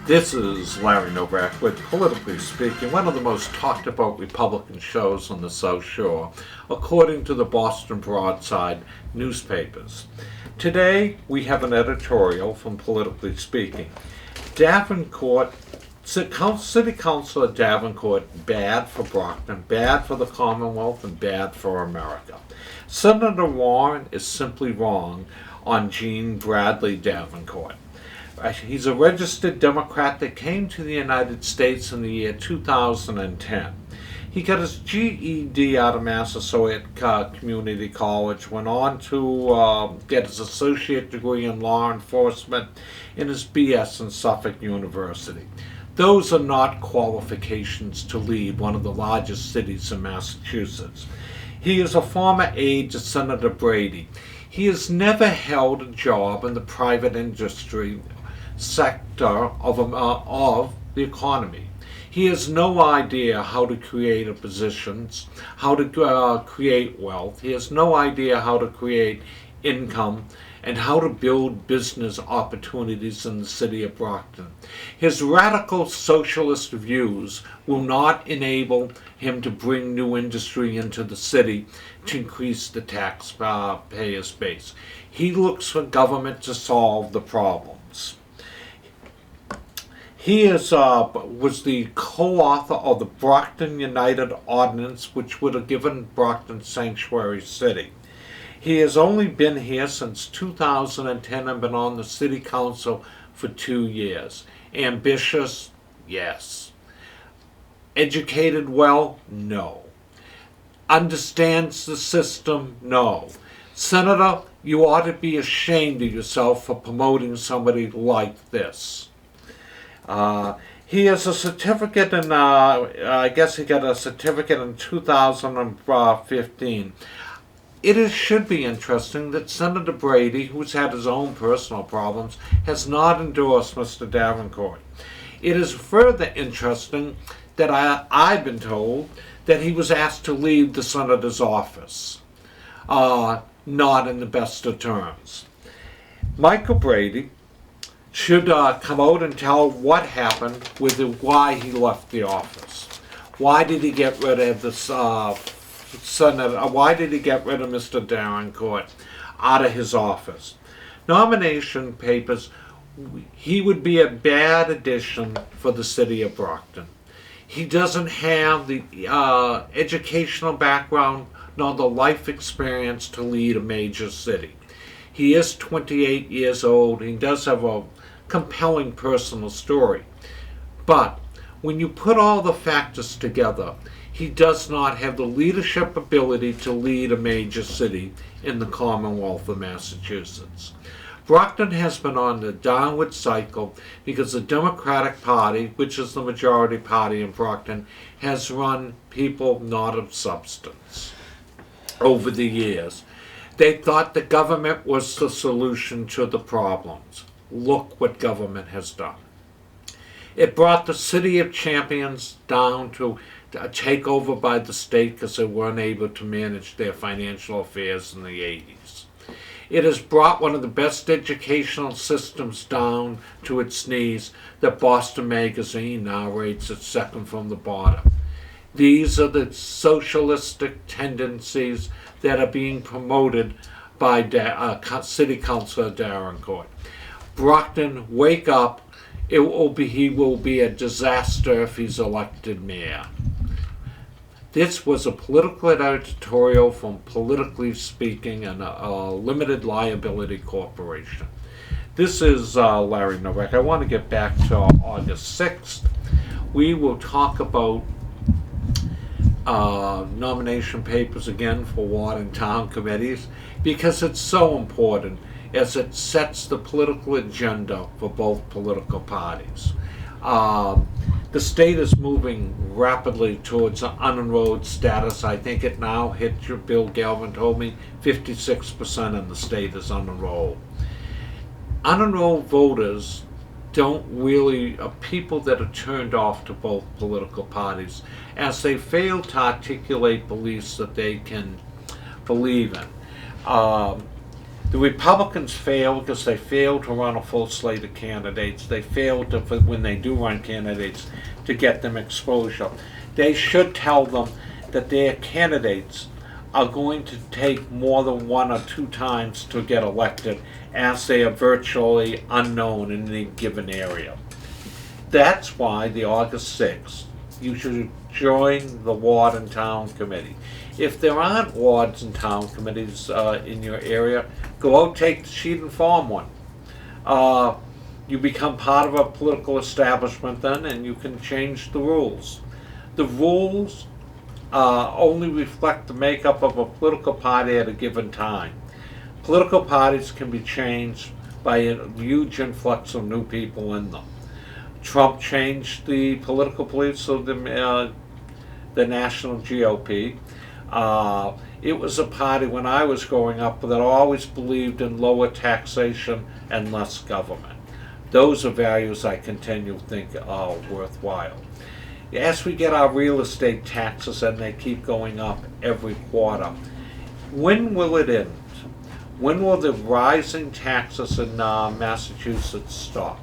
This is Larry Novak with Politically Speaking, one of the most talked about Republican shows on the South Shore, according to the Boston Broadside newspapers. Today, we have an editorial from Politically Speaking. Davenport, City Councilor Davenport, bad for Brockton, bad for the Commonwealth, and bad for America. Senator Warren is simply wrong on Gene Bradley Davenport. He's a registered Democrat that came to the United States in the year 2010. He got his GED out of Massasoit Community College, went on to get his associate degree in law enforcement and his BS in Suffolk University. Those are not qualifications to lead one of the largest cities in Massachusetts. He is a former aide to Senator Brady. He has never held a job in the private industry sector of the economy. He has no idea how to create positions, how to create wealth. He has no idea how to create income and how to build business opportunities in the city of Brockton. His radical socialist views will not enable him to bring new industry into the city to increase the taxpayers' base. He looks for government to solve the problems. He was the co-author of the Brockton United Ordinance, which would have given Brockton sanctuary city. He has only been here since 2010 and been on the city council for 2 years. Ambitious? Yes. Educated well? No. Understands the system? No. Senator, you ought to be ashamed of yourself for promoting somebody like this. He has a certificate in, I guess he got a certificate in 2015. Should be interesting that Senator Brady, who's had his own personal problems, has not endorsed Mr. Davenport. It is further interesting that I've been told that he was asked to leave the senator's office, not in the best of terms. Michael Brady should come out and tell what happened with why he left the office. Why did he get rid of this senator? Why did he get rid of Mr. Davenport out of his office? Nomination papers. He would be a bad addition for the city of Brockton. He doesn't have the educational background nor the life experience to lead a major city. He is 28 years old. He does have a compelling personal story. But when you put all the factors together, he does not have the leadership ability to lead a major city in the Commonwealth of Massachusetts. Brockton has been on the downward cycle because the Democratic Party, which is the majority party in Brockton, has run people not of substance over the years. They thought the government was the solution to the problems. Look what government has done. It brought the City of Champions down to a takeover by the state because they weren't able to manage their financial affairs in the 80s. It has brought one of the best educational systems down to its knees that Boston Magazine now rates it second from the bottom. These are the socialistic tendencies that are being promoted by City Councilor Davenport. Brockton, wake up. He will be a disaster if he's elected mayor. This was a political editorial from Politically Speaking and a limited liability corporation. This is Larry Novak. I want to get back to August 6th. We will talk about nomination papers again for ward and town committees because it's so important as it sets the political agenda for both political parties. The state is moving rapidly towards an unenrolled status. I think it now hit, Bill Galvin told me, 56% in the state is unenrolled. Unenrolled voters don't really, are people that are turned off to both political parties as they fail to articulate beliefs that they can believe in. The Republicans fail because they fail to run a full slate of candidates. They fail to, when they do run candidates, to get them exposure. They should tell them that their candidates are going to take more than 1 or 2 times to get elected, as they are virtually unknown in any given area. That's why the August 6th, you should join the ward and town committee. If there aren't wards and town committees in your area, go out, take the sheet and form one. You become part of a political establishment then, and you can change the rules. The rules only reflect the makeup of a political party at a given time. Political parties can be changed by a huge influx of new people in them. Trump changed the political beliefs of the national GOP. It was a party when I was growing up that always believed in lower taxation and less government. Those are values I continue to think are worthwhile. As we get our real estate taxes and they keep going up every quarter, when will it end? When will the rising taxes in Massachusetts stop?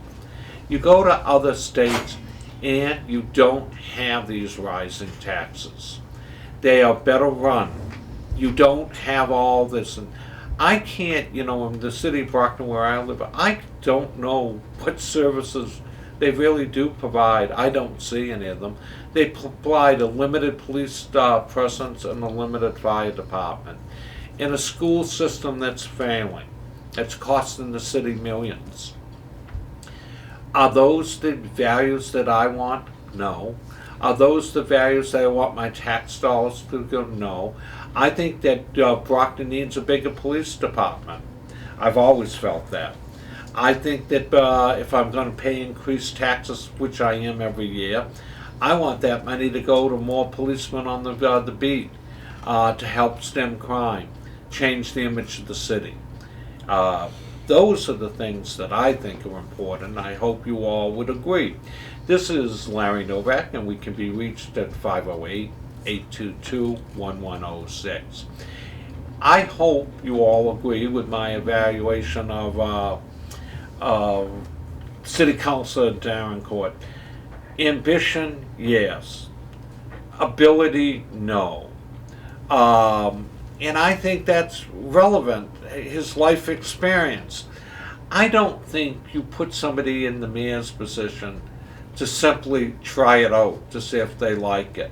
You go to other states and you don't have these rising taxes. They are better run. You don't have all this. And I can't, in the city of Brockton where I live, I don't know what services they really do provide. I don't see any of them. They provide a limited police presence and a limited fire department. In a school system that's failing, that's costing the city millions. Are those the values that I want? No. Are those the values that I want my tax dollars to go? No. I think that Brockton needs a bigger police department. I've always felt that. I think that if I'm going to pay increased taxes, which I am every year, I want that money to go to more policemen on the beat to help stem crime, change the image of the city. Those are the things that I think are important. I hope you all would agree. This is Larry Novak, and we can be reached at 508-822-1106. I hope you all agree with my evaluation of City Councilor Davenport. Ambition, yes. Ability, no. And I think that's relevant, his life experience. I don't think you put somebody in the mayor's position to simply try it out, to see if they like it.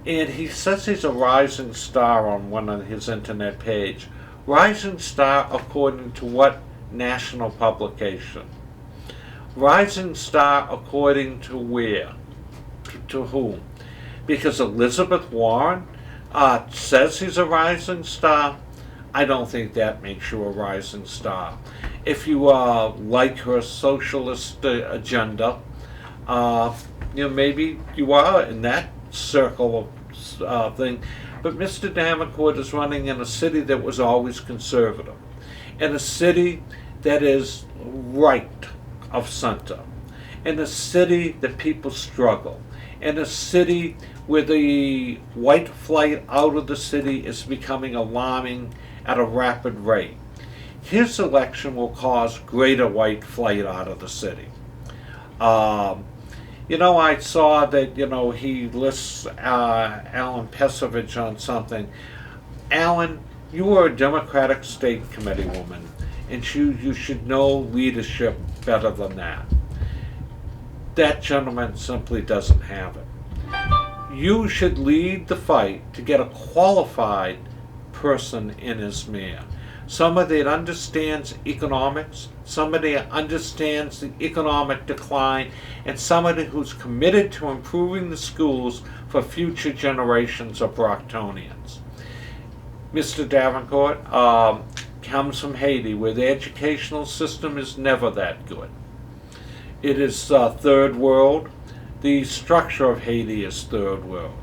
And he says he's a rising star on one of his internet page. Rising star according to what national publication? Rising star according to where? To whom? Because Elizabeth Warren says he's a rising star. I don't think that makes you a rising star. If you like her socialist agenda, maybe you are in that circle of thing. But Mr. Davenport is running in a city that was always conservative, in a city that is right of center, in a city that people struggle, in a city where the white flight out of the city is becoming alarming at a rapid rate. His election will cause greater white flight out of the city. I saw that, he lists Alan Pesovich on something. Alan, you are a Democratic State Committee woman, and you should know leadership better than that. That gentleman simply doesn't have it. You should lead the fight to get a qualified person in as mayor. Somebody that understands economics, somebody that understands the economic decline, and somebody who's committed to improving the schools for future generations of Brocktonians. Mr. Davenport comes from Haiti, where the educational system is never that good. It is third world. The structure of Haiti is third world.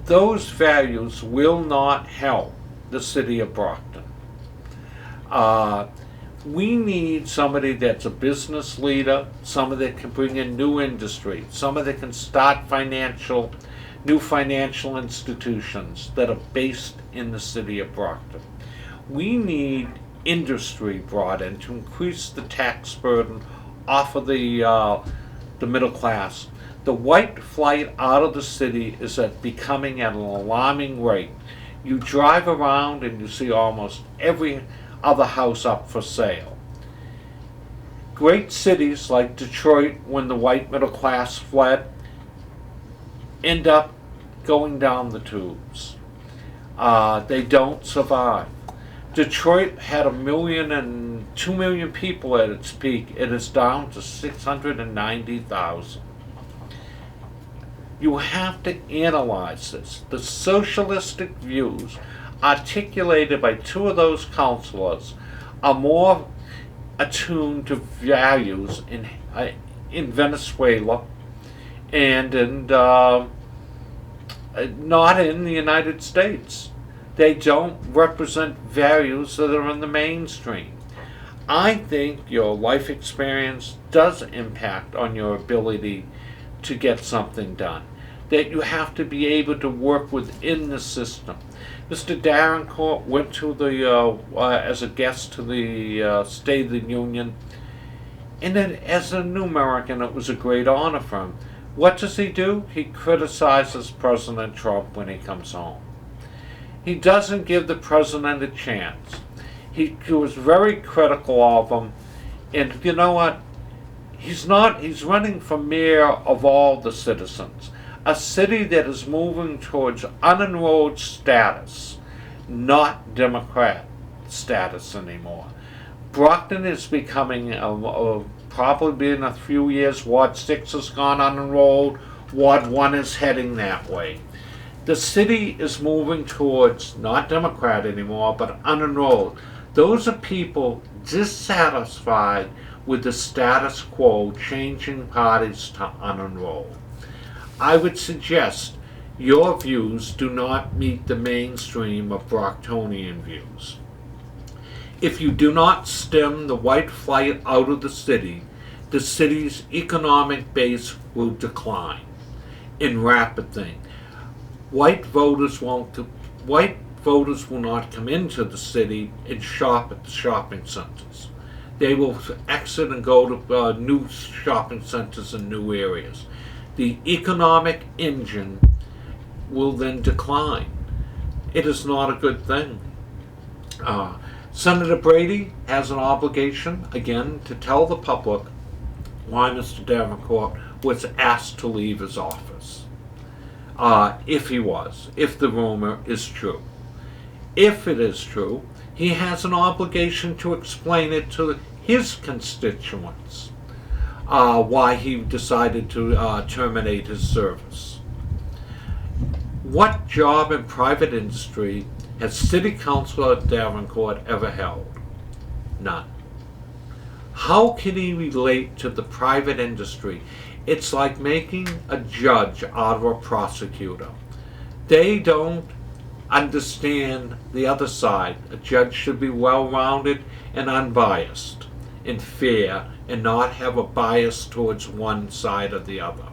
Those values will not help the city of Brockton. We need somebody that's a business leader, somebody that can bring in new industry, somebody that can start new financial institutions that are based in the city of Brockton. We need industry brought in to increase the tax burden off of the middle class. The white flight out of the city is becoming at an alarming rate. You drive around and you see almost every other house up for sale. Great cities like Detroit, when the white middle class fled, end up going down the tubes. They don't survive. Detroit had 2 million people at its peak. It is down to 690,000. You have to analyze this. The socialistic views articulated by two of those councilors are more attuned to values in Venezuela and not in the United States. They don't represent values that are in the mainstream. I think your life experience does impact on your ability to get something done. That you have to be able to work within the system. Mr. Davenport went to as a guest to the State of the Union, and then as a new American, it was a great honor for him. What does he do? He criticizes President Trump when he comes home. He doesn't give the president a chance. He was very critical of him, and you know what? He's running for mayor of all the citizens. A city that is moving towards unenrolled status, not Democrat status anymore. Brockton is becoming, probably in a few years, Ward 6 has gone unenrolled, Ward 1 is heading that way. The city is moving towards not Democrat anymore, but unenrolled. Those are people dissatisfied with the status quo, changing parties to unenrolled. I would suggest your views do not meet the mainstream of Brocktonian views. If you do not stem the white flight out of the city's economic base will decline in rapid thing. White voters will not come into the city and shop at the shopping centers. They will exit and go to new shopping centers in new areas. The economic engine will then decline. It is not a good thing. Senator Brady has an obligation, again, to tell the public why Mr. Davenport was asked to leave his office. If the rumor is true. If it is true, he has an obligation to explain it to his constituents, why he decided to terminate his service. What job in private industry has City Councilor Davenport ever held? None. How can he relate to the private industry? It's like making a judge out of a prosecutor. They don't understand the other side. A judge should be well-rounded and unbiased and fair and not have a bias towards one side or the other.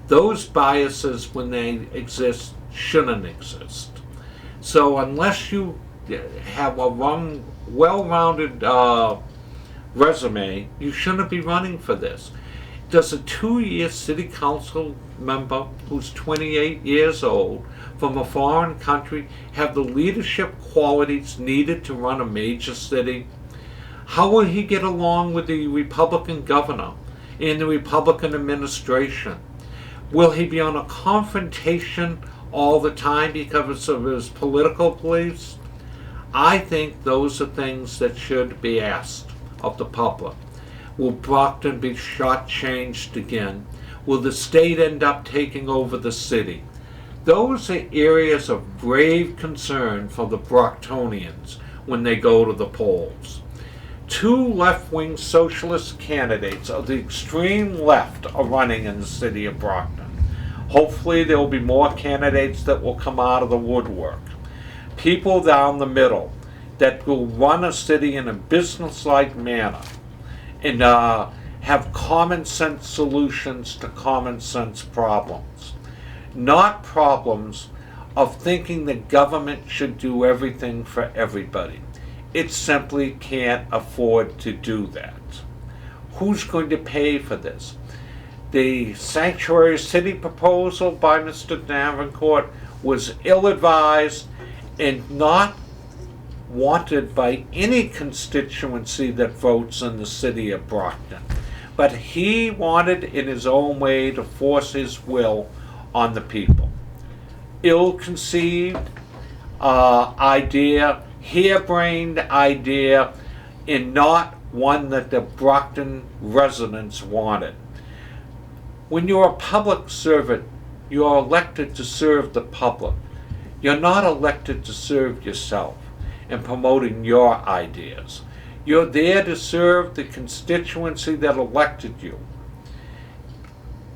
Those biases, when they exist, shouldn't exist. So unless you have a well-rounded resume, you shouldn't be running for this. Does a 2-year city council member who's 28 years old from a foreign country have the leadership qualities needed to run a major city? How will he get along with the Republican governor and the Republican administration? Will he be on a confrontation all the time because of his political beliefs? I think those are things that should be asked of the public. Will Brockton be shortchanged again? Will the state end up taking over the city? Those are areas of grave concern for the Brocktonians when they go to the polls. 2 left-wing socialist candidates of the extreme left are running in the city of Brockton. Hopefully there will be more candidates that will come out of the woodwork. People down the middle that will run a city in a business-like manner and have common sense solutions to common sense problems. Not problems of thinking that government should do everything for everybody. It simply can't afford to do that. Who's going to pay for this? The sanctuary city proposal by Mr. Davenport was ill-advised and not wanted by any constituency that votes in the city of Brockton. But he wanted in his own way to force his will on the people. Ill-conceived idea, harebrained idea, and not one that the Brockton residents wanted. When you're a public servant, you're elected to serve the public. You're not elected to serve yourself and promoting your ideas. You're there to serve the constituency that elected you.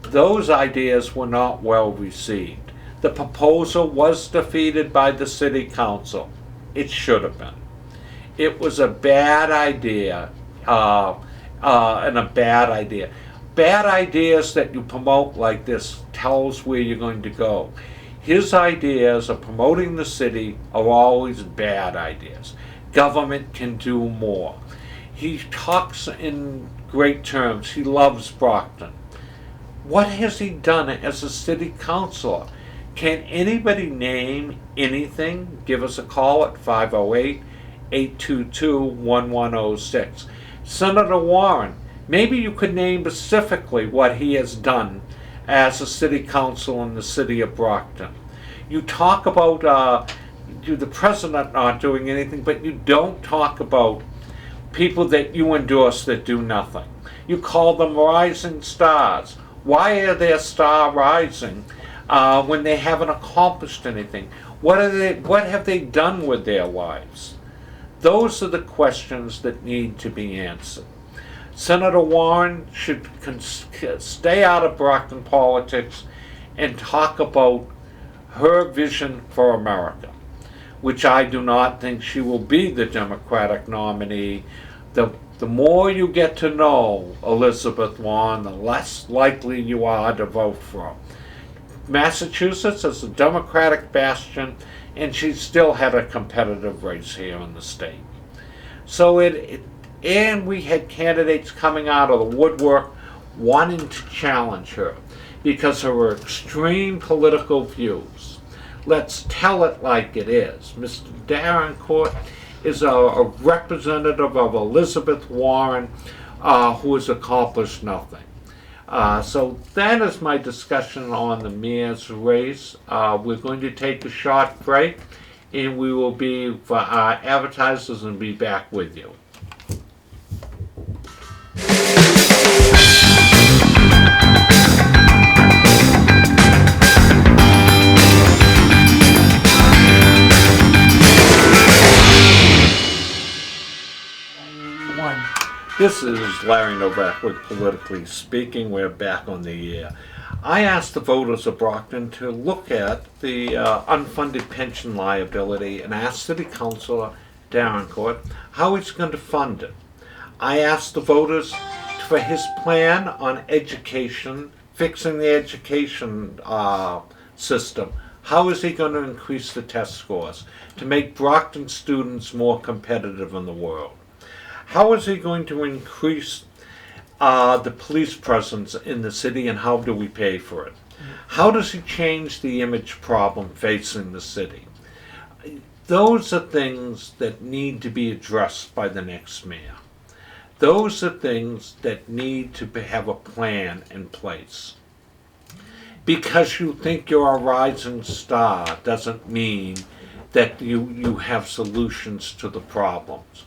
Those ideas were not well received. The proposal was defeated by the city council. It should have been. It was a bad idea, and a bad idea. Bad ideas that you promote like this tells where you're going to go. His ideas of promoting the city are always bad ideas. Government can do more. He talks in great terms. He loves Brockton. What has he done as a city councilor? Can anybody name anything? Give us a call at 508-822-1106. Senator Warren, maybe you could name specifically what he has done as a city council in the city of Brockton. You talk about the president not doing anything, but you don't talk about people that you endorse that do nothing. You call them rising stars. Why are their star rising when they haven't accomplished anything? What have they done with their lives? Those are the questions that need to be answered. Senator Warren should stay out of Brockton politics and talk about her vision for America, which I do not think she will be the Democratic nominee. The more you get to know Elizabeth Warren, the less likely you are to vote for her. Massachusetts is a Democratic bastion, and she still had a competitive race here in the state. So and we had candidates coming out of the woodwork wanting to challenge her because of her extreme political views. Let's tell it like it is. Mr. Davenport is a representative of Elizabeth Warren who has accomplished nothing. So that is my discussion on the mayor's race. We're going to take a short break, and we will be for our advertisers and be back with you. This is Larry Novak with Politically Speaking. We're back on the air. I asked the voters of Brockton to look at the unfunded pension liability and asked City Councilor Davenport how he's going to fund it. I asked the voters for his plan on education, fixing the education system. How is he going to increase the test scores to make Brockton students more competitive in the world? How is he going to increase the police presence in the city, and how do we pay for it? How does he change the image problem facing the city? Those are things that need to be addressed by the next mayor. Those are things that need to have a plan in place. Because you think you're a rising star doesn't mean that you have solutions to the problems.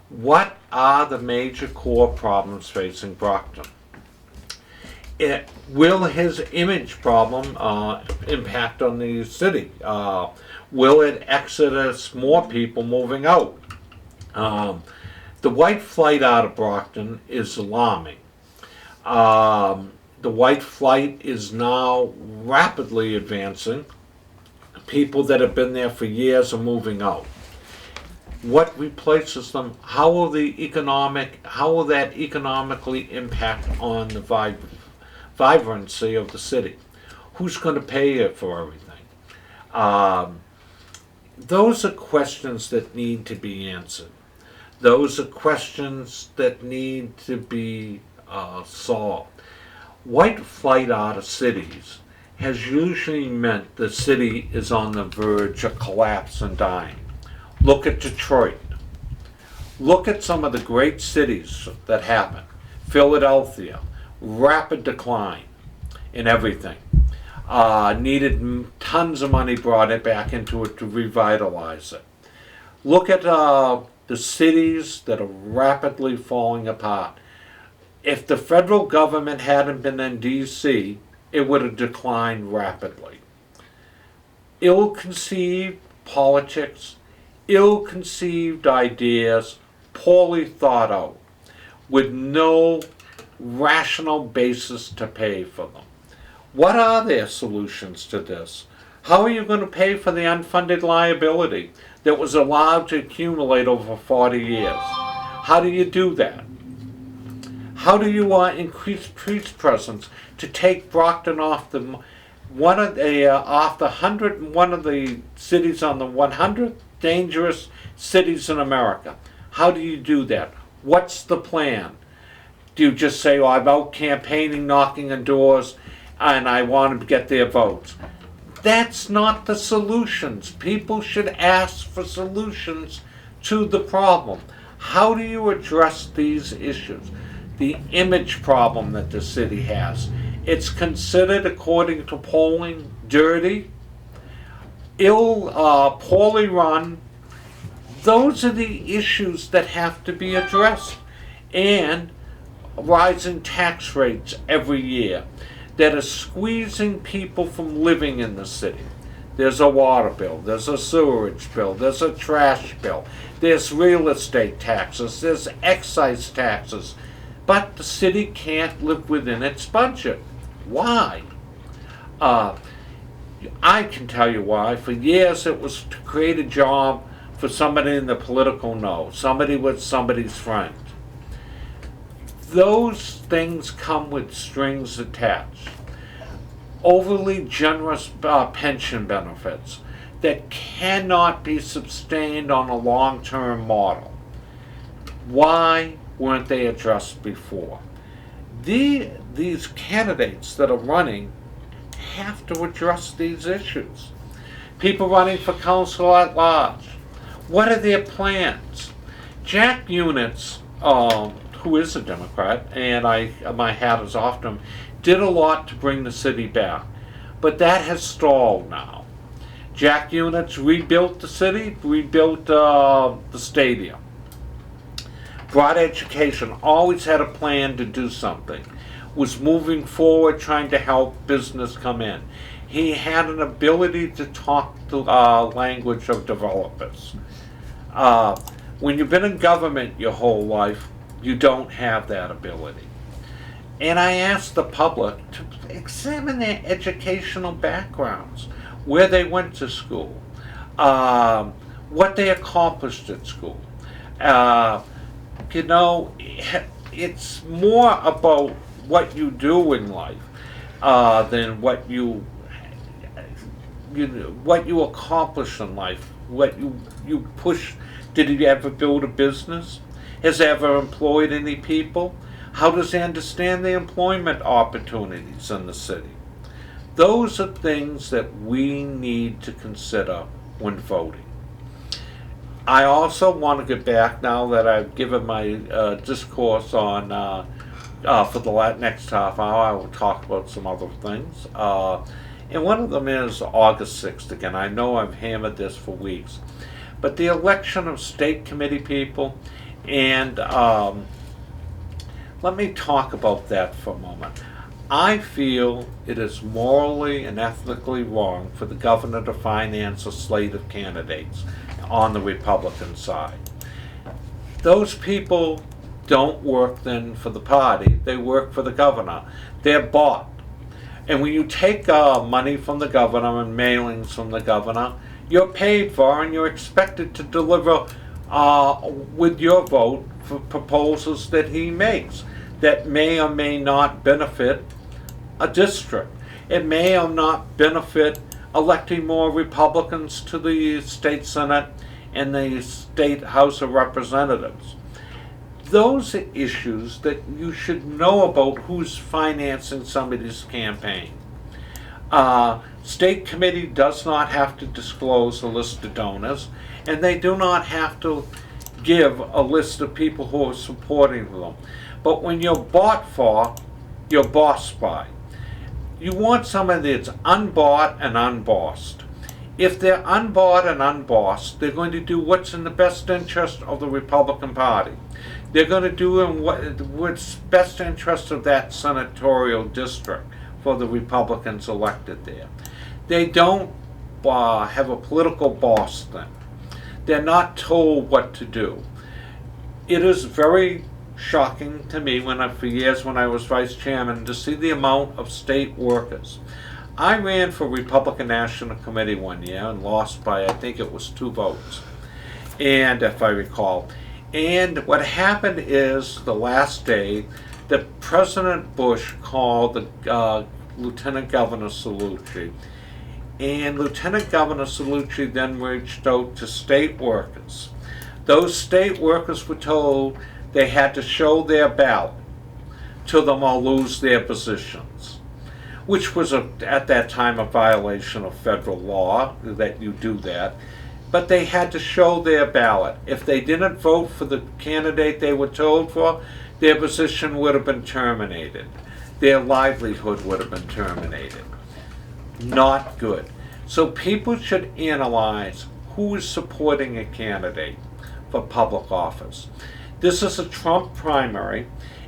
What are the major core problems facing Brockton? Will his image problem impact on the city? Will it exodus more people moving out? The white flight out of Brockton is alarming. The white flight is now rapidly advancing. People that have been there for years are moving out. What replaces them? How will that economically impact on the vibrancy of the city? Who's going to pay for everything? Those are questions that need to be answered. Those are questions that need to be solved. White flight out of cities has usually meant the city is on the verge of collapse and dying. Look at Detroit. Look at some of the great cities that happened. Philadelphia, rapid decline in everything. Needed tons of money brought it back into it to revitalize it. Look at the cities that are rapidly falling apart. If the federal government hadn't been in D.C., it would have declined rapidly. Ill-conceived politics, ill-conceived ideas, poorly thought out, with no rational basis to pay for them. What are their solutions to this? How are you going to pay for the unfunded liability that was allowed to accumulate over 40 years? How do you do that? How do you increase police presence to take Brockton off the one of the off the 101 of the cities on the 100 dangerous cities in America? How do you do that? What's the plan? Do you just say, "Oh, I'm out campaigning, knocking on doors, and I want to get their votes"? That's not the solutions. People should ask for solutions to the problem. How do you address these issues? The image problem that the city has. It's considered, according to polling, dirty, poorly run. Those are the issues that have to be addressed. And rising tax rates every year that are squeezing people from living in the city. There's a water bill, there's a sewerage bill, there's a trash bill, there's real estate taxes, there's excise taxes. But the city can't live within its budget. Why? I can tell you why. For years it was to create a job for somebody in the political know, somebody with somebody's friend. Those things come with strings attached. Overly generous pension benefits that cannot be sustained on a long-term model. Why weren't they addressed before? These candidates that are running have to address these issues. People running for council at large. What are their plans? Jack Units, who is a Democrat, and my hat is off to him, did a lot to bring the city back. But that has stalled now. Jack Units rebuilt the city, rebuilt the stadium. Brought education, always had a plan to do something. Was moving forward, trying to help business come in. He had an ability to talk the language of developers. When you've been in government your whole life, you don't have that ability. And I asked the public to examine their educational backgrounds, where they went to school, what they accomplished at school. It's more about what you do in life than what you accomplish in life, what you push. Did he ever build a business? Has he ever employed any people? How does he understand the employment opportunities in the city? Those are things that we need to consider when voting. I also want to get back, now that I've given my discourse on for the next half hour, I will talk about some other things. And one of them is August 6th. Again, I know I've hammered this for weeks. But the election of state committee people, and let me talk about that for a moment. I feel it is morally and ethically wrong for the governor to finance a slate of candidates on the Republican side. Those people don't work then for the party, they work for the governor. They're bought. And when you take money from the governor and mailings from the governor, you're paid for and you're expected to deliver with your vote for proposals that he makes that may or may not benefit a district. It may or not benefit electing more Republicans to the state Senate and the State House of Representatives. Those are issues that you should know about who's financing somebody's campaign. State committee does not have to disclose a list of donors, and they do not have to give a list of people who are supporting them. But when you're bought for, you're bossed by. You want somebody that's unbought and unbossed. If they're unbought and unbossed, they're going to do what's in the best interest of the Republican Party. They're going to do in what's best interest of that senatorial district for the Republicans elected there. They don't have a political boss then. They're not told what to do. It is very shocking to me for years when I was vice chairman to see the amount of state workers. I ran for Republican National Committee one year and lost by, I think it was 2 votes, and if I recall. And what happened is the last day that President Bush called the Lieutenant Governor Cellucci, and Lieutenant Governor Cellucci then reached out to state workers. Those state workers were told they had to show their ballot to them or lose their positions, which was at that time a violation of federal law that you do that. But they had to show their ballot. If they didn't vote for the candidate they were told for, their position would have been terminated. Their livelihood would have been terminated. Not good. So people should analyze who is supporting a candidate for public office. This is a Trump primary,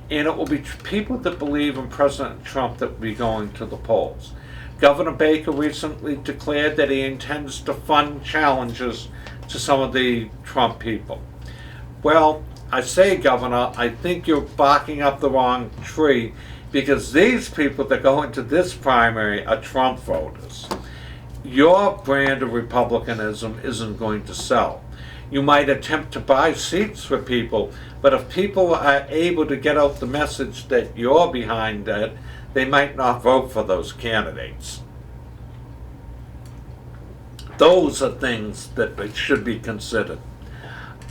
and it will be people that believe in President Trump that will be going to the polls. Governor Baker recently declared that he intends to fund challenges to some of the Trump people. Well, I say, Governor, I think you're barking up the wrong tree, because these people that go into this primary are Trump voters. Your brand of Republicanism isn't going to sell. You might attempt to buy seats for people, but if people are able to get out the message that you're behind it, they might not vote for those candidates. Those are things that should be considered.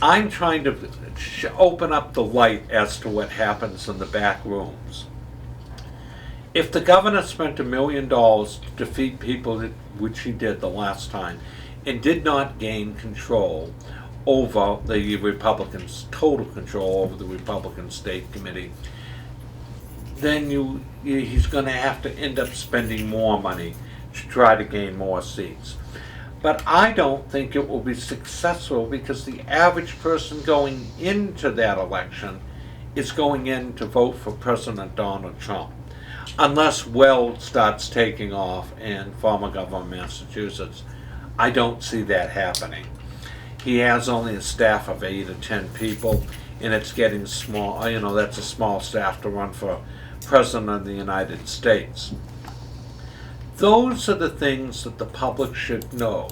I'm trying to open up the light as to what happens in the back rooms. If the governor spent $1 million to defeat people, which he did the last time, and did not gain control over the Republicans, total control over the Republican State Committee, then he's going to have to end up spending more money to try to gain more seats. But I don't think it will be successful, because the average person going into that election is going in to vote for President Donald Trump. Unless Weld starts taking off in former governor of Massachusetts, I don't see that happening. He has only a staff of 8 or 10 people, and it's getting small. That's a small staff to run for President of the United States. Those are the things that the public should know.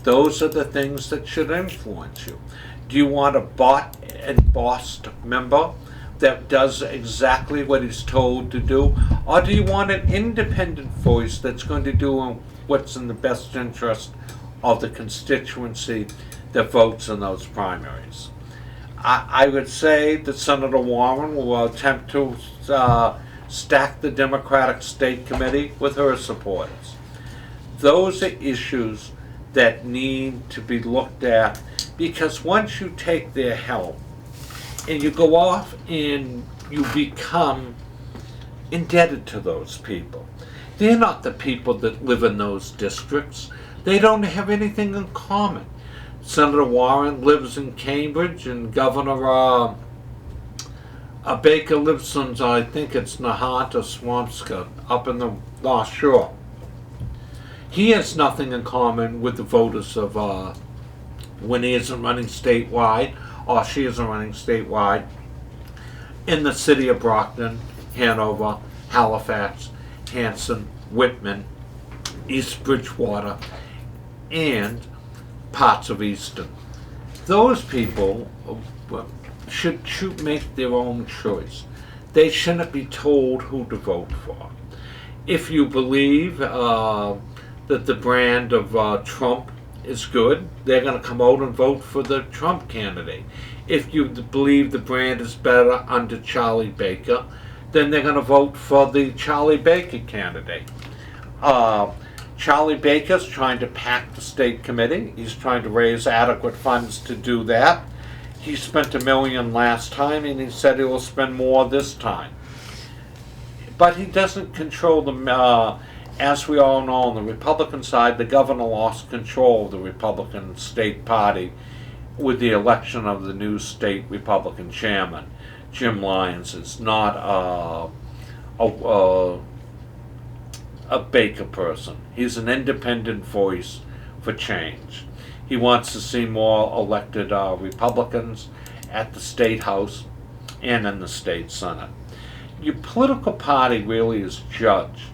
Those are the things that should influence you. Do you want a bought and bossed member that does exactly what he's told to do? Or do you want an independent voice that's going to do what's in the best interest of the constituency that votes in those primaries? I would say that Senator Warren will attempt to stack the Democratic State Committee with her supporters. Those are issues that need to be looked at, because once you take their help and you go off and you become indebted to those people, they're not the people that live in those districts. They don't have anything in common. Senator Warren lives in Cambridge, and Governor Baker lives in, I think it's Nahant or Swampscott, up in the North Shore. He has nothing in common with the voters of, when he isn't running statewide, or she isn't running statewide, in the city of Brockton, Hanover, Halifax, Hanson, Whitman, East Bridgewater, and parts of Easton. Those people should make their own choice. They shouldn't be told who to vote for. If you believe that the brand of Trump is good, they're going to come out and vote for the Trump candidate. If you believe the brand is better under Charlie Baker, then they're going to vote for the Charlie Baker candidate. Charlie Baker's trying to pack the state committee. He's trying to raise adequate funds to do that. He spent $1 million last time, and he said he will spend more this time. But he doesn't control the, as we all know, on the Republican side, the governor lost control of the Republican state party with the election of the new state Republican chairman. Jim Lyons is not a Baker person. He's an independent voice for change. He wants to see more elected Republicans at the state house and in the state senate. Your political party really is judged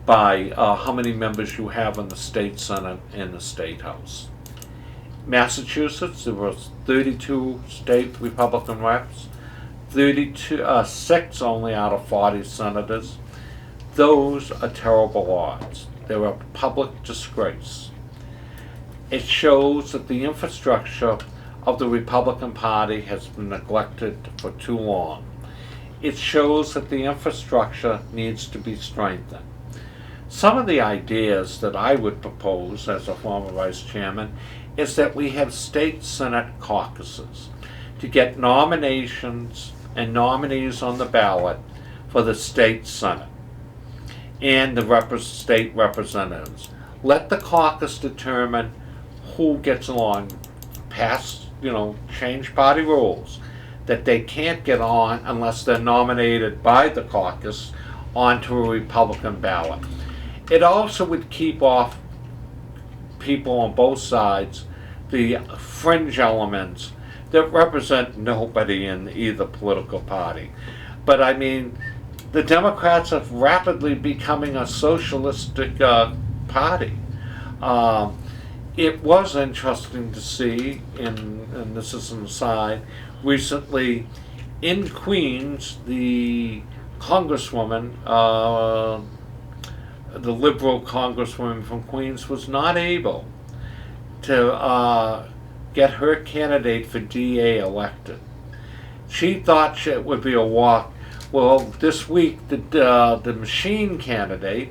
by how many members you have in the state senate and the state house. Massachusetts, there were 32 state Republican reps, 6 only out of 40 senators. Those are terrible odds. They're a public disgrace. It shows that the infrastructure of the Republican Party has been neglected for too long. It shows that the infrastructure needs to be strengthened. Some of the ideas that I would propose as a former vice chairman is that we have state senate caucuses to get nominations and nominees on the ballot for the state senate and the state representatives. Let the caucus determine who gets along, change party rules, that they can't get on unless they're nominated by the caucus onto a Republican ballot. It also would keep off people on both sides, the fringe elements that represent nobody in either political party. But I mean, the Democrats are rapidly becoming a socialistic party. It was interesting to see, and this is an aside, recently in Queens, the congresswoman, the liberal congresswoman from Queens, was not able to get her candidate for DA elected. She thought it would be a walk. Well, this week the machine candidate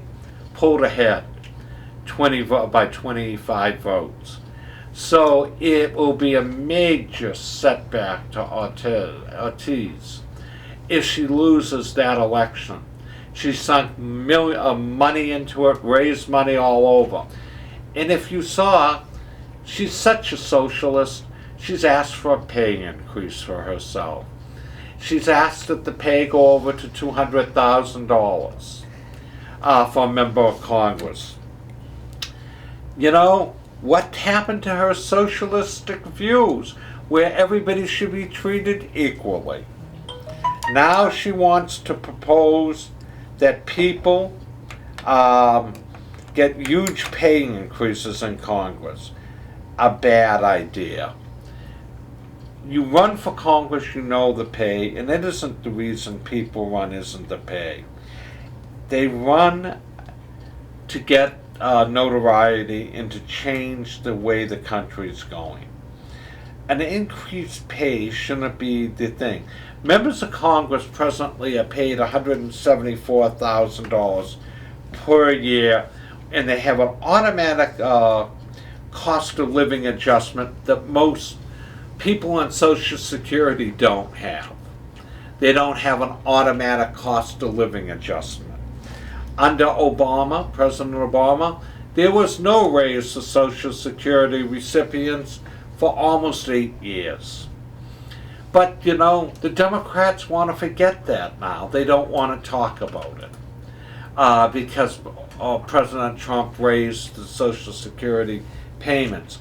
pulled ahead by 25 votes. So it will be a major setback to Ortiz if she loses that election. She sunk money into it, raised money all over. And if you saw, she's such a socialist, she's asked for a pay increase for herself. She's asked that the pay go over to $200,000 for a member of Congress. You know, what happened to her socialistic views where everybody should be treated equally? Now she wants to propose that people get huge pay increases in Congress. A bad idea. You run for Congress, you know the pay, and it isn't the reason people run isn't the pay. They run to get notoriety and to change the way the country is going. An increased pay shouldn't be the thing. Members of Congress presently are paid $174,000 per year, and they have an automatic cost of living adjustment that most people on Social Security don't have. They don't have an automatic cost of living adjustment. Under Obama, President Obama, there was no raise to Social Security recipients for almost 8 years. But, you know, the Democrats want to forget that now. They don't want to talk about it because President Trump raised the Social Security payments.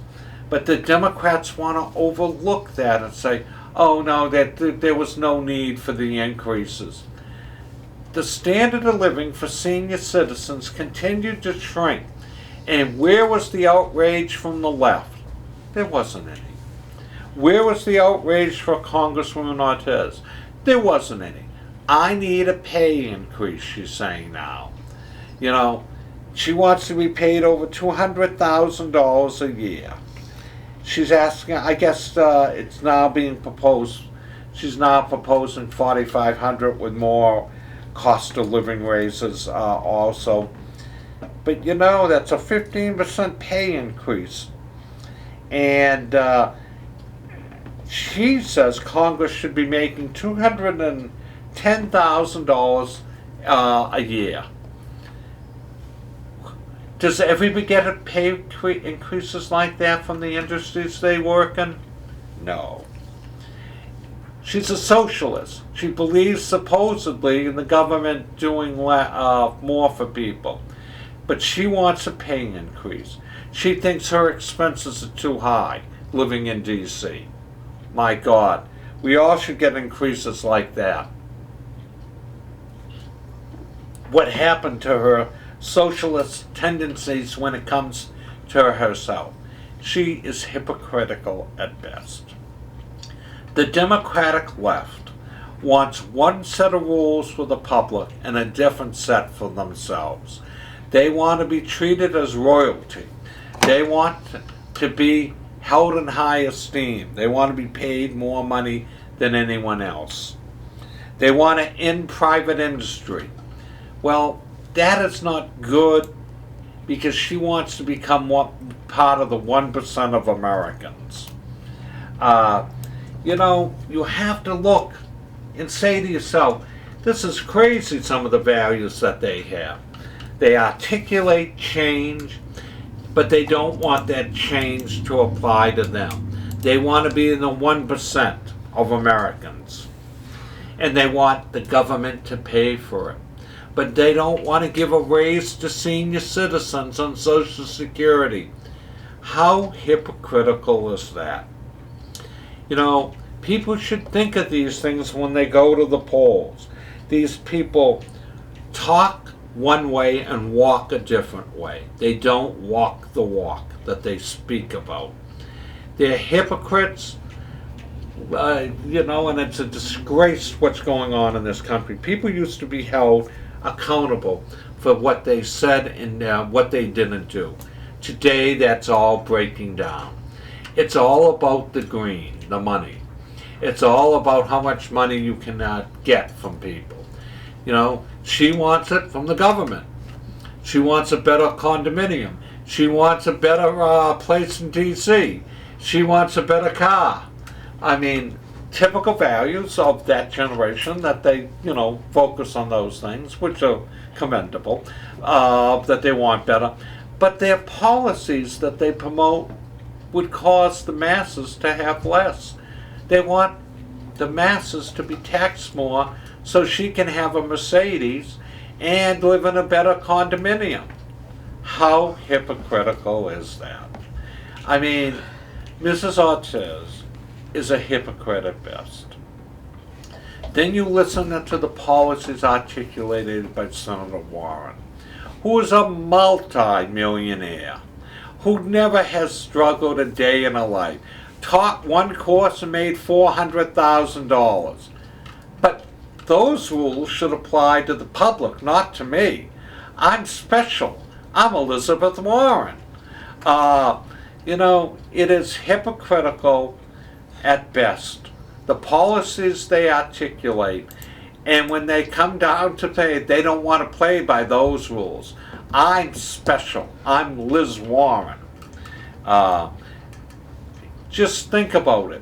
But the Democrats want to overlook that and say, oh no, that there was no need for the increases. The standard of living for senior citizens continued to shrink. And where was the outrage from the left? There wasn't any. Where was the outrage for Congresswoman Ortiz? There wasn't any. I need a pay increase, she's saying now. You know, She wants to be paid over $200,000 a year. She's asking, I guess it's now being proposed, she's now proposing $4,500 with more cost of living raises also. But you know, that's a 15% pay increase. And she says Congress should be making $210,000 a year. Does everybody get a pay increases like that from the industries they work in? No. She's a socialist. She believes supposedly in the government doing more for people. But she wants a pay increase. She thinks her expenses are too high living in D.C. My God, we all should get increases like that. What happened to her socialist tendencies when it comes to herself? She is hypocritical at best. The Democratic left wants one set of rules for the public and a different set for themselves. They want to be treated as royalty. They want to be held in high esteem. They want to be paid more money than anyone else. They want to end private industry. Well, that is not good because she wants to become part of the 1% of Americans. You know, you have to look and say to yourself, this is crazy, some of the values that they have. They articulate change, but they don't want that change to apply to them. They want to be in the 1% of Americans. And they want the government to pay for it. But they don't want to give a raise to senior citizens on Social Security. How hypocritical is that? You know, people should think of these things when they go to the polls. These people talk one way and walk a different way. They don't walk the walk that they speak about. They're hypocrites, you know, and it's a disgrace what's going on in this country. People used to be held accountable for what they said and what they didn't do. Today, that's all breaking down. It's all about the green, the money. It's all about how much money you can get from people. You know, she wants it from the government. She wants a better condominium. She wants a better place in D.C. She wants a better car. I mean, typical values of that generation that they, you know, focus on those things, which are commendable, that they want better. But their policies that they promote would cause the masses to have less. They want the masses to be taxed more so she can have a Mercedes and live in a better condominium. How hypocritical is that? I mean, Mrs. Ortiz is a hypocrite at best. Then you listen to the policies articulated by Senator Warren, who is a multi-millionaire, who never has struggled a day in her life, taught one course and made $400,000. But those rules should apply to the public, not to me. I'm special. I'm Elizabeth Warren. You know, it is hypocritical at best. The policies they articulate, and when they come down to pay, they don't want to play by those rules. I'm special. I'm Liz Warren. Just think about it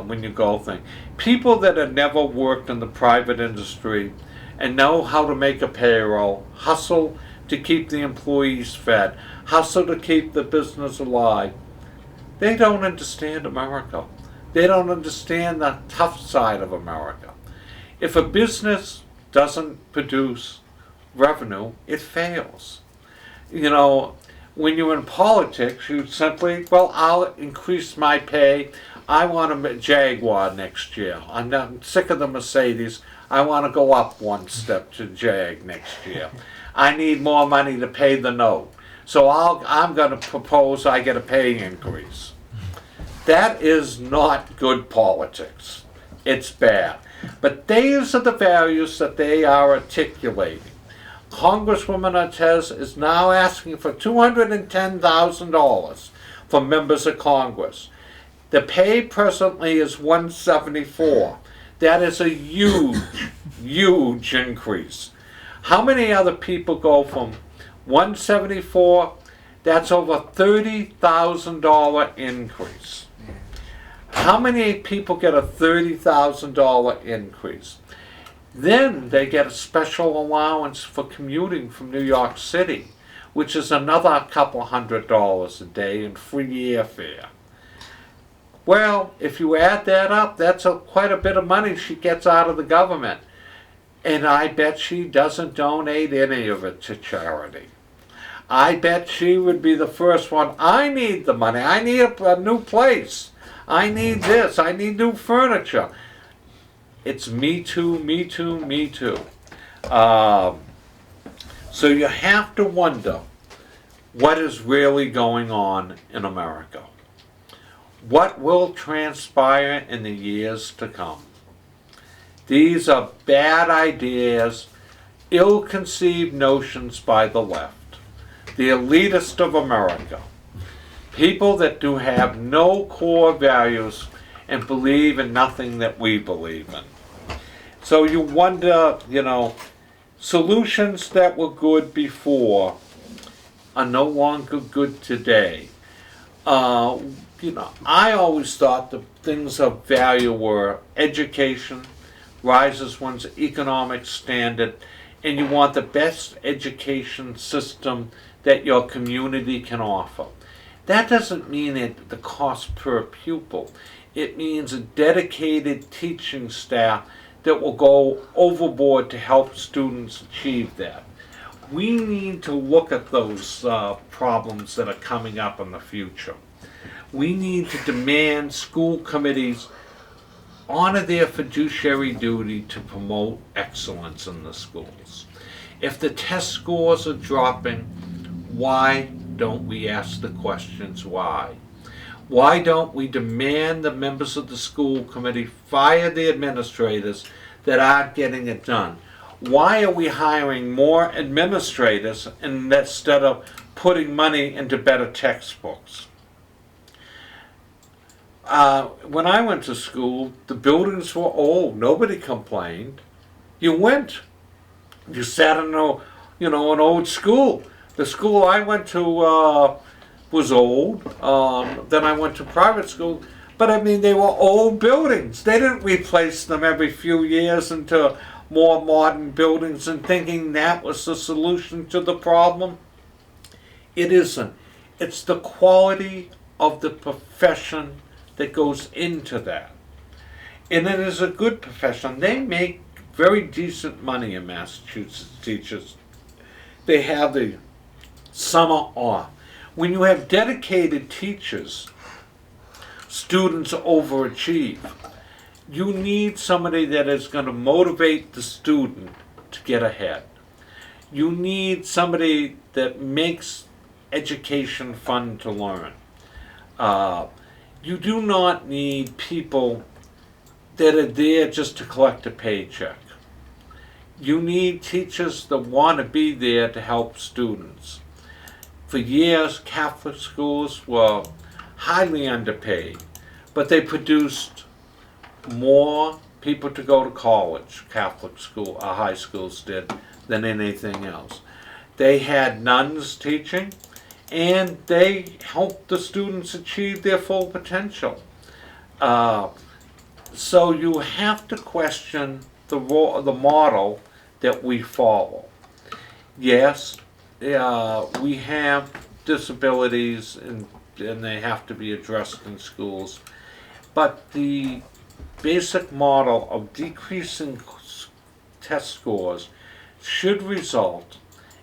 when you go think. People that have never worked in the private industry and know how to make a payroll, hustle to keep the employees fed, hustle to keep the business alive, they don't understand America. They don't understand the tough side of America. If a business doesn't produce revenue, it fails. You know, when you're in politics, you simply, well, I'll increase my pay. I want a Jaguar next year. I'm sick of the Mercedes. I want to go up one step to Jag next year. I need more money to pay the note. So I'm going to propose I get a pay increase. That is not good politics. It's bad. But these are the values that they are articulating. Congresswoman Ortiz is now asking for $210,000 for members of Congress. The pay presently is $174. That is a huge, huge increase. How many other people go from $174? That's over $30,000 increase. How many people get a $30,000 increase? Then they get a special allowance for commuting from New York City, which is another couple $100 a day in free airfare. Well, if you add that up, that's quite a bit of money she gets out of the government. And I bet she doesn't donate any of it to charity. I bet she would be the first one. I need the money. I need a new place. I need this. I need new furniture. It's me too, me too, me too. So you have to wonder what is really going on in America. What will transpire in the years to come? These are bad ideas, ill-conceived notions by the left, the elitist of America, people that do have no core values and believe in nothing that we believe in. So you wonder, solutions that were good before are no longer good today. I always thought the things of value were education, rises one's economic standard, and you want the best education system that your community can offer. That doesn't mean the cost per pupil. It means a dedicated teaching staff that will go overboard to help students achieve that. We need to look at those problems that are coming up in the future. We need to demand school committees honor their fiduciary duty to promote excellence in the schools. If the test scores are dropping, why don't we ask the questions why? Why don't we demand the members of the school committee fire the administrators that aren't getting it done? Why are we hiring more administrators instead of putting money into better textbooks? When I went to school, the buildings were old. Nobody complained. You went. You sat in an old school. The school I went to was old. Then I went to private school. But they were old buildings. They didn't replace them every few years into more modern buildings and thinking that was the solution to the problem. It isn't. It's the quality of the profession that goes into that. And it is a good profession. They make very decent money in Massachusetts, teachers. They have the summer off. When you have dedicated teachers, students overachieve. You need somebody that is going to motivate the student to get ahead. You need somebody that makes education fun to learn. You do not need people that are there just to collect a paycheck. You need teachers that want to be there to help students. For years, Catholic schools were highly underpaid, but they produced more people to go to college, Catholic school, high schools did, than anything else. They had nuns teaching, and they helped the students achieve their full potential. So you have to question the model that we follow. Yes, we have disabilities and they have to be addressed in schools, but the basic model of decreasing test scores should result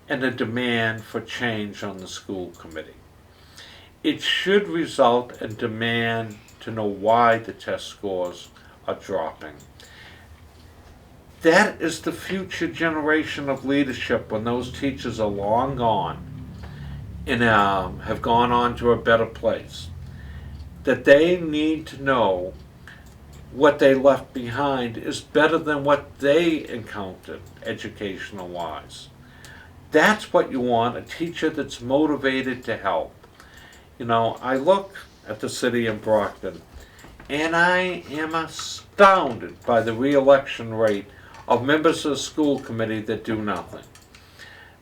in a demand for change on the school committee. It should result in demand to know why the test scores are dropping. That is the future generation of leadership when those teachers are long gone and have gone on to a better place. That they need to know what they left behind is better than what they encountered educational-wise. That's what you want, a teacher that's motivated to help. I look at the city of Brockton, and I am astounded by the re-election rate of members of the school committee that do nothing.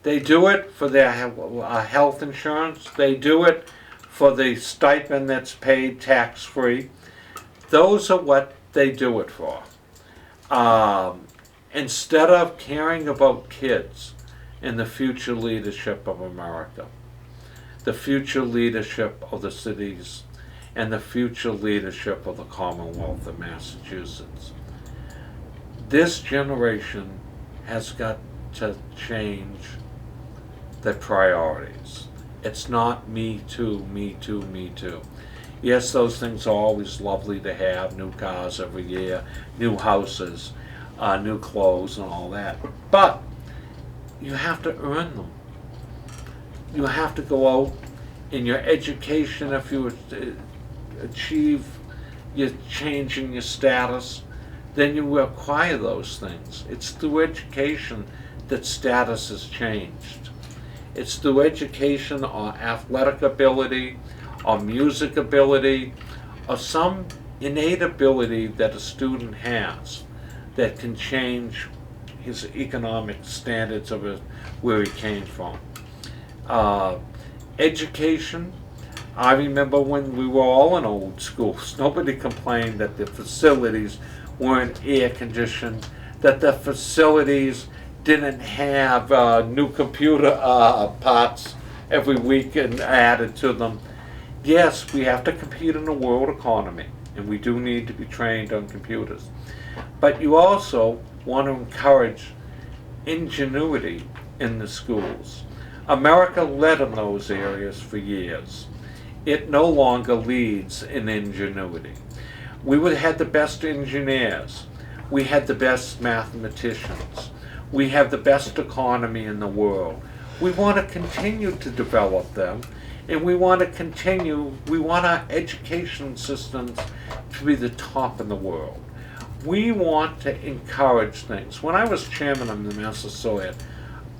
They do it for their health insurance. They do it for the stipend that's paid tax-free. Those are what they do it for. Instead of caring about kids and the future leadership of America, the future leadership of the cities, and the future leadership of the Commonwealth of Massachusetts. This generation has got to change the priorities. It's not me too, me too, me too. Yes, those things are always lovely to have, new cars every year, new houses, new clothes and all that. But you have to earn them. You have to go out in your education. If you achieve your change in your status, then you acquire those things. It's through education that status is changed. It's through education or athletic ability or music ability or some innate ability that a student has that can change his economic standards of where he came from. Education, I remember when we were all in old schools, nobody complained that the facilities weren't air conditioned, that the facilities didn't have new computer parts every week and added to them. Yes, we have to compete in a world economy, and we do need to be trained on computers. But you also want to encourage ingenuity in the schools. America led in those areas for years. It no longer leads in ingenuity. We had the best engineers. We had the best mathematicians. We have the best economy in the world. We want to continue to develop them, and we want our education systems to be the top in the world. We want to encourage things. When I was chairman of the Massasoit,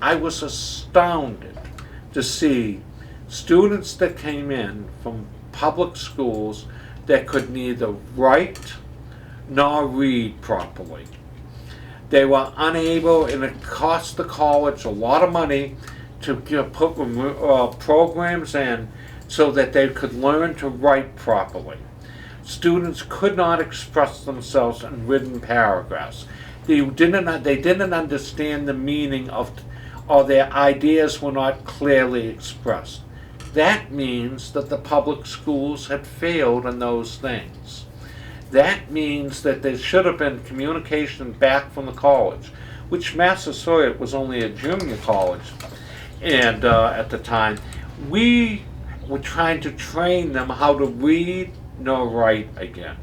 I was astounded to see students that came in from public schools that could neither write nor read properly. They were unable, and it cost the college a lot of money to put programs in so that they could learn to write properly. Students could not express themselves in written paragraphs. They didn't understand the meaning of, or their ideas were not clearly expressed. That means that the public schools had failed in those things. That means that there should have been communication back from the college, which Massasoit was only a junior college, and at the time, we were trying to train them how to read nor write again.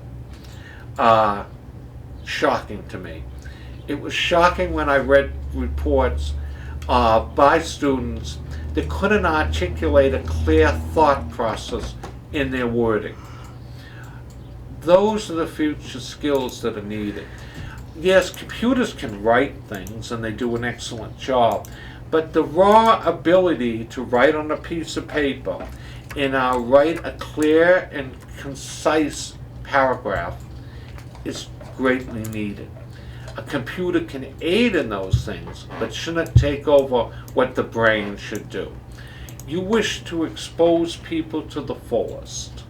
Shocking to me. It was shocking when I read reports by students that couldn't articulate a clear thought process in their wording. Those are the future skills that are needed. Yes, computers can write things, and they do an excellent job, but the raw ability to write on a piece of paper and write a clear and concise paragraph is greatly needed. A computer can aid in those things, but shouldn't take over what the brain should do. You wish to expose people to the fullest.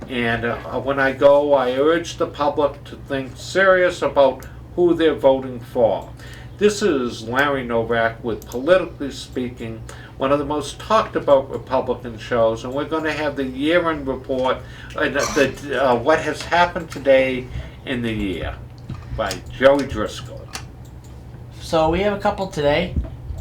And when I go, I urge the public to think serious about who they're voting for. This is Larry Novak with Politically Speaking, one of the most talked about Republican shows, and we're going to have the year-end report, what has happened today in the year, by Joey Driscoll. So we have a couple today.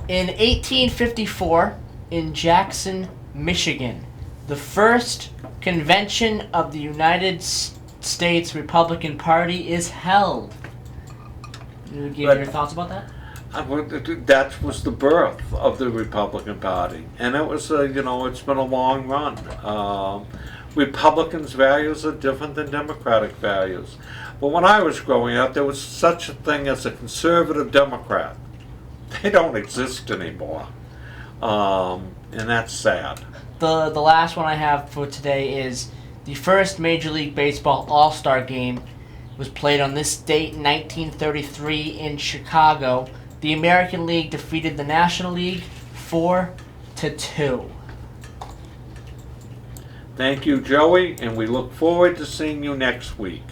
In 1854, in Jackson, Michigan, the first convention of the United States Republican Party is held. You give your thoughts about that? That was the birth of the Republican Party, and it was, it's been a long run. Republicans' values are different than Democratic values. But when I was growing up, there was such a thing as a conservative Democrat. They don't exist anymore. and that's sad. The last one I have for today is the first Major League Baseball All-Star Game was played on this date in 1933 in Chicago. The American League defeated the National League 4-2. Thank you, Joey, and we look forward to seeing you next week.